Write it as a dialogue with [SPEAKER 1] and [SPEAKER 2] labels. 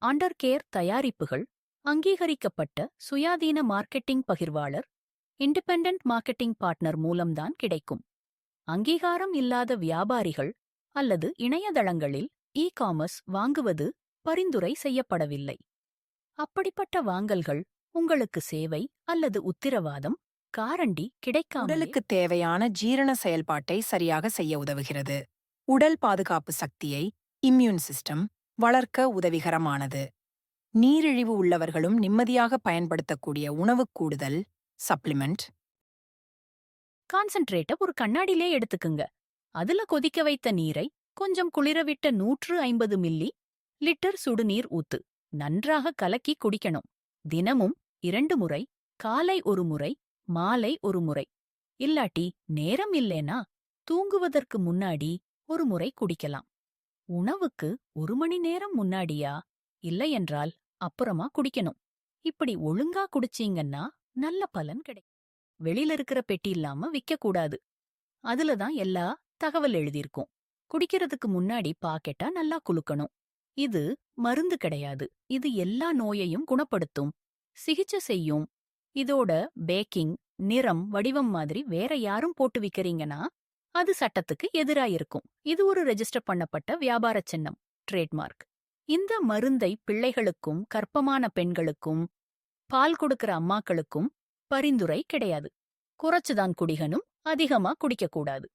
[SPEAKER 1] அண்டர்கேர் தயாரிப்புகள் அங்கீகரிக்கப்பட்ட சுயாதீன மார்க்கெட்டிங் பகிர்வாளர் இண்டிபெண்டன்ட் மார்க்கெட்டிங் பார்ட்னர் மூலம்தான் கிடைக்கும். அங்கீகாரம் இல்லாத வியாபாரிகள் அல்லது இணையதளங்களில் காமர்ஸ் வாங்குவது பரிந்துரை செய்யப்படவில்லை. அப்படிப்பட்ட வாங்கல்கள் உங்களுக்கு சேவை அல்லது உத்திரவாதம் காரண்டி கிடைக்காமலே
[SPEAKER 2] உடலுக்கு தேவையான ஜீரண செயல்பாட்டை சரியாக செய்ய உதவுகிறது. உடல் பாதுகாப்பு சக்தியை இம்யூன் சிஸ்டம் வளர்க்க உதவிகரமானது. நீரிழிவு உள்ளவர்களும் நிம்மதியாக பயன்படுத்தக்கூடிய உணவு கூடுதல் சப்ளிமெண்ட்.
[SPEAKER 1] கான்சென்ட்ரேட்ட ஒரு கண்ணாடிலே எடுத்துக்குங்க. அதுல கொதிக்க வைத்த நீரை கொஞ்சம் குளிரவிட்ட 150 மில்லி லிட்டர் சுடுநீர் ஊத்து. நன்றாக கலக்கி குடிக்கணும். தினமும் 2 முறை, காலை ஒரு முறை, மாலை ஒரு முறை. இல்லாட்டி நேரம் இல்லேனா தூங்குவதற்கு முன்னாடி ஒரு முறை குடிக்கலாம். உணவுக்கு 1 மணி நேரம் முன்னாடியா இல்லையென்றால் அப்புறமா குடிக்கணும். இப்படி ஒழுங்கா குடிச்சீங்கன்னா நல்ல பலன் கிடைக்கும். வெளியில இருக்கிற பெட்டி இல்லாம விக்கக்கூடாது. அதுல தான் எல்லா தகவல் எழுதியிருக்கும். குடிக்கிறதுக்கு முன்னாடி பாக்கெட்டா நல்லா குலுக்கணும். இது மருந்து கிடையாது. இது எல்லா நோயையும் குணப்படுத்தும், சிகிச்சை செய்யும். இதோட பேக்கிங், நிறம், வடிவம் மாதிரி வேற யாரும் போட்டு விக்கிறீங்கன்னா அது சட்டத்துக்கு எதிரா இருக்கும். இது ஒரு ரெஜிஸ்டர் பண்ணப்பட்ட வியாபார சின்னம், ட்ரேட்மார்க். இந்த மருந்தை பிள்ளைகளுக்கும் கர்ப்பமான பெண்களுக்கும் பால் கொடுக்கிற அம்மாக்களுக்கும் பரிந்துரை கிடையாது. குறைச்சுதான் குடிக்கணும், அதிகமா குடிக்கக்கூடாது.